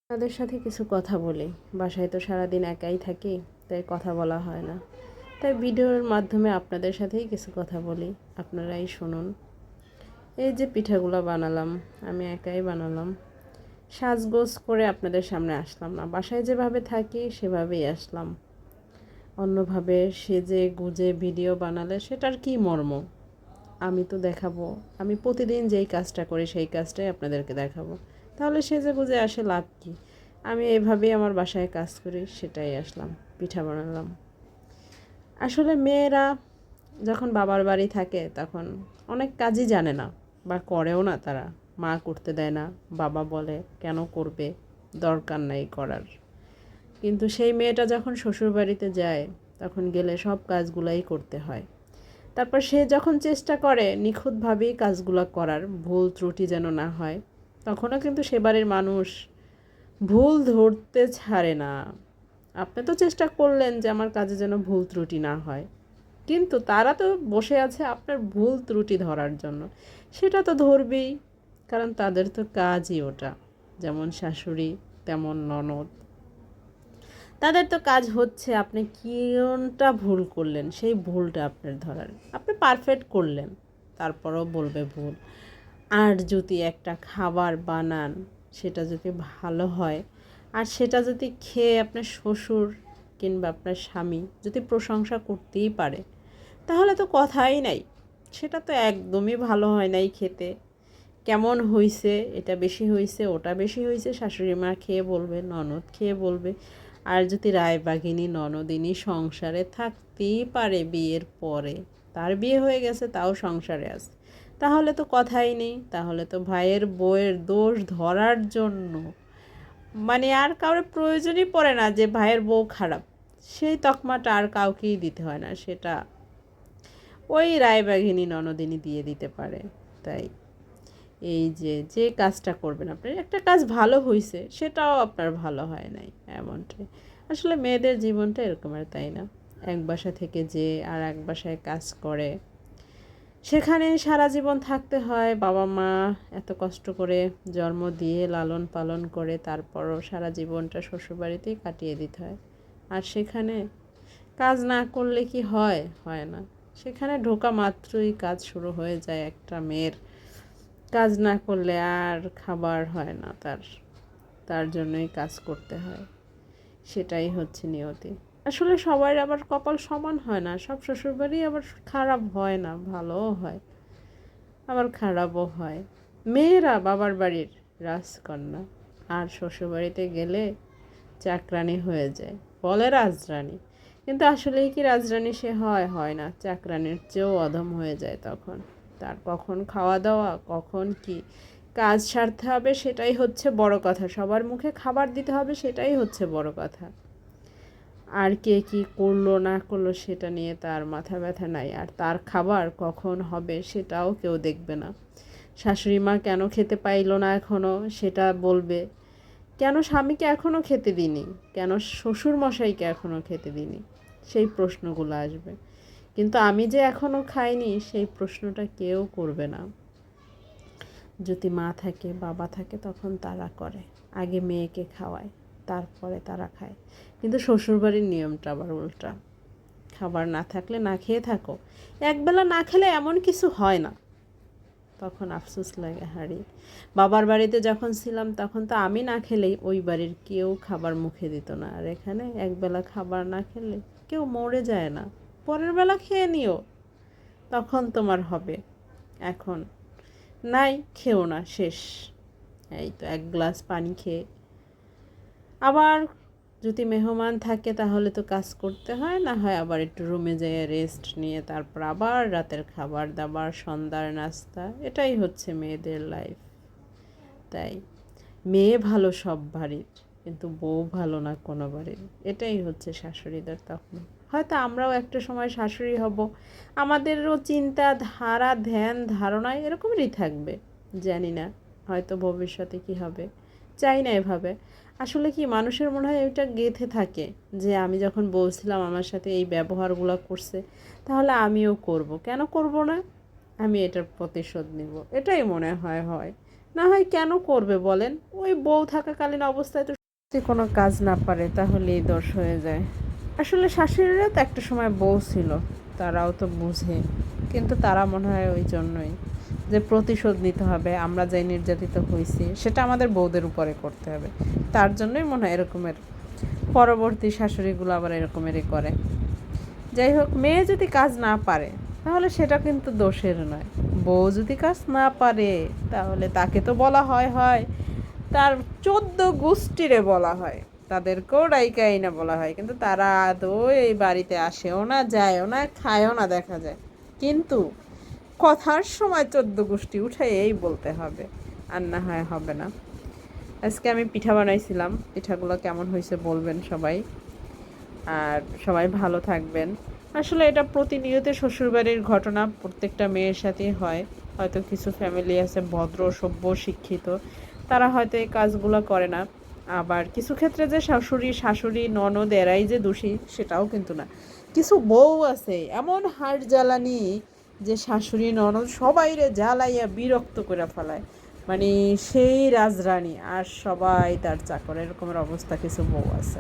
তাদের সাথে কিছু কথা বলি। বাসায় তো সারাদিন একাই থাকি, তাই কথা বলা হয় না। তাই ভিডিওর মাধ্যমে আপনাদের সাথেই কিছু কথা বলি, আপনারাই শুনুন। এই যে পিঠাগুলো বানালাম, আমি একাই বানালাম। সাজগোজ করে আপনাদের সামনে আসলাম না, বাসায় যেভাবে থাকি সেভাবেই আসলাম। অন্যভাবে সেজে গুজে ভিডিও বানালে সেটার কি মর্ম? আমি তো দেখাবো, আমি প্রতিদিন যেই কাজটা করি সেই কাজটাই আপনাদেরকে দেখাবো। তাহলে সেজে গুজে আসে লাভ কী? আমি এভাবেই আমার বাসায় কাজ করি, সেটাই আসলাম, পিঠা বানালাম। আসলে মেয়েরা যখন বাবার বাড়ি থাকে তখন অনেক কাজই জানে না বা করেও না। তারা মা করতে দেয় না, বাবা বলে কেন করবে, দরকার নাই করার। কিন্তু সেই মেয়েটা যখন শ্বশুরবাড়িতে যায় তখন গেলে সব কাজগুলাই করতে হয়। তারপর সে যখন চেষ্টা করে নিখুঁতভাবেই কাজগুলো করার, ভুল ত্রুটি যেন না হয়, তখনও কিন্তু সে বাড়ির মানুষ ভুল ধরতে ছাড়ে না। আপনি তো চেষ্টা করলেন যে আমার কাজে যেন ভুল ত্রুটি না হয়, কিন্তু তারা তো বসে আছে আপনার ভুল ত্রুটি ধরার জন্য। সেটা তো ধরবেই, কারণ তাদের তো কাজই ওটা। যেমন শাশুড়ি তেমন ননদ, তাদের তো কাজ হচ্ছে আপনি কোনটা ভুল করলেন সেই ভুলটা আপনার ধরার। আপনি পারফেক্ট করলেন, তারপরেও বলবে ভুল। আর যদি একটা খাবার বানান, সেটা যদি ভালো হয়, আর সেটা যদি খেয়ে আপনার শ্বশুর কিংবা আপনার স্বামী যদি প্রশংসা করতেই পারে, তাহলে তো কথাই নাই। সেটা তো একদমই ভালো হয় নাই খেতে। কেমন হয়েছে, এটা বেশি হয়েছে, ওটা বেশি হয়েছে, শাশুড়ি মা খেয়ে বলবে, ননদ খেয়ে বলবে। আর যদি রায়বাঘিনী ননদিনী সংসারে থাকতেই পারে বিয়ের পরে, তার বিয়ে হয়ে গেছে তাও সংসারে আছে, তাহলে তো কথাই নেই। তাহলে তো ভাইয়ের বউয়ের দোষ ধরার জন্য মানে আর কারোর প্রয়োজনই পড়ে না যে ভাইয়ের বউ খারাপ। সেই তকমাটা আর কাউকেই দিতে হয় না, সেটা ওই রায়বাঘিনী ননদিনী দিয়ে দিতে পারে। তাই এই যে যে কাজটা করবেন, আপনার একটা কাজ ভালো হয়েছে সেটাও আপনার ভালো হয় নাই, এমনটাই। আসলে মেয়েদের জীবনটা এরকম, আর তাই না? এক বাসা থেকে যে আর এক বাসায় কাজ করে, সেখানে সারা জীবন থাকতে হয়। বাবা মা এত কষ্ট করে জন্ম দিয়ে লালন পালন করে, তারপরও সারা জীবনটা শ্বশুরবাড়িতেই কাটিয়ে দিতে হয়। আর সেখানে কাজ না করলে কি হয়? হয় না। সেখানে ঢোকা মাত্রই কাজ শুরু হয়ে যায় একটা মেয়ের। কাজ না করলে আর খাবার হয় না তার, তার জন্যই কাজ করতে হয়। সেটাই হচ্ছে নিয়তি। আসলে সবার আবার কপাল সমান হয় না, সব শ্বশুরবাড়ি আবার খারাপ হয় না, ভালোও হয় আবার খারাপও হয়। মেয়েরা বাবার বাড়ির রাজকন্যা, আর শ্বশুরবাড়িতে গেলে চাকরানি হয়ে যায়, বলে রাজরানী। কিন্তু আসলেই কি রাজরানী সে হয়? হয় না, চাকরানির চেয়েও অধম হয়ে যায় তখন। তার কখন খাওয়া দাওয়া, কখন কি কাজ সারতে হবে সেটাই হচ্ছে বড় কথা, সবার মুখে খাবার দিতে হবে সেটাই হচ্ছে বড় কথা। আর কে কী করলো না করলো সেটা নিয়ে তার মাথা ব্যথা নাই, আর তার খাবার কখন হবে সেটাও কেউ দেখবে না। শাশুড়ি মা কেন খেতে পাইলো না এখনও সেটা বলবে, কেন স্বামীকে এখনও খেতে দিনি, কেন শ্বশুর মশাইকে এখনও খেতে দিনি, সেই প্রশ্নগুলো আসবে। কিন্তু আমি যে এখনও খাইনি সেই প্রশ্নটা কেউ করবে না। যদি মা থাকে বাবা থাকে তখন তারা করে, আগে মেয়েকে খাওয়ায় তারপরে তারা খায়। কিন্তু শ্বশুরবাড়ির নিয়মটা আবার উল্টা, খাবার না থাকলে না খেয়ে থাকো। একবেলা না খেলে এমন কিছু হয় না, তখন আফসোস লাগে হাঁড়ি। বাবার বাড়িতে যখন ছিলাম তখন তো আমি না খেলেই ওই বাড়ির কেউ খাবার মুখে দিত না। আর এখানে একবেলা খাবার না খেলে কেউ মরে যায় না, পরের বেলা খেয়ে নিও, তখন তোমার হবে। এখন নাই, খেও না, শেষ। এই তো এক গ্লাস পানি খেয়ে আবার যদি মেহমান থাকে তাহলে তো কাজ করতে হয়, না হয় আবার একটু রুমে যেয়ে রেস্ট নিয়ে তারপর আবার রাতের খাবার দাবার, সন্ধ্যার নাস্তা। এটাই হচ্ছে মেয়েদের লাইফ। তাই মেয়ে ভালো সব বাড়ির, কিন্তু বউ ভালো না কোনো বাড়ির। এটাই হচ্ছে শাশুড়িদের তখন। হয়তো আমরাও একটা সময় শাশুড়ি হব, আমাদেরও চিন্তা ধারা ধ্যান ধারণা এরকমই থাকবে। জানি না হয়তো ভবিষ্যতে কি হবে, চাই না এভাবে। আসলে কি মানুষের মনে হয় এটা গেঁথে থাকে যে আমি যখন বলছিলাম আমার সাথে এই ব্যবহারগুলো করছে, তাহলে আমিও করব। কেন করব না? আমি এটার প্রতিশোধ নিব, এটাই মনে হয়। হয় না হয় কেন করবে বলেন? ওই বউ থাকাকালীন অবস্থায় তো যদি কোনো কাজ না পারে তাহলেই দোষ হয়ে যায়। আসলে শাশুড়িরা তো একটা সময় বউ ছিল, তারাও তো বুঝে, কিন্তু তারা মনে হয় ওই জন্যই যে প্রতিশোধ নিতে হবে, আমরা যাই নির্যাতিত হয়েছি সেটা আমাদের বউদের উপরে করতে হবে, তার জন্যই মনে হয় এরকমের পরবর্তী শাশুড়িগুলো আবার এরকমেরই করে। যাই হোক, মেয়ে যদি কাজ না পারে তাহলে সেটা কিন্তু দোষের নয়। বউ যদি কাজ না পারে তাহলে তাকে তো বলা হয় তার 14 গোষ্ঠীরে বলা হয়, তাদেরকেও ডাইকাই না বলা হয়, কিন্তু তারা আদৌ এই বাড়িতে আসেও না, যায়ও না, খায়ও না দেখা যায়। কিন্তু কথার সময় 14 গোষ্ঠী উঠে এই বলতে হবে, আর না হয় হবে না। আজকে আমি পিঠা বানাইছিলাম, পিঠাগুলো কেমন হয়েছে বলবেন সবাই, আর সবাই ভালো থাকবেন। আসলে এটা প্রতিনিয়ত শ্বশুরবাড়ির ঘটনা, প্রত্যেকটা মেয়ের সাথেই হয়। হয়তো কিছু ফ্যামিলি আছে ভদ্র সভ্য শিক্ষিত, তারা হয়তো এই কাজগুলো করে না। আবার কিছু ক্ষেত্রে যে শাশুড়ি ননদ এরাই যে দোষী সেটাও কিন্তু না। কিছু বউ আছে এমন হাড় জ্বালানি যে শাশুড়ি ননদ সবাইরে জ্বালাইয়া বিরক্ত করে ফেলায়, মানে সেই রাজরানী আর সবাই তার চাকর, এরকমের অবস্থা কিছু বউ আছে।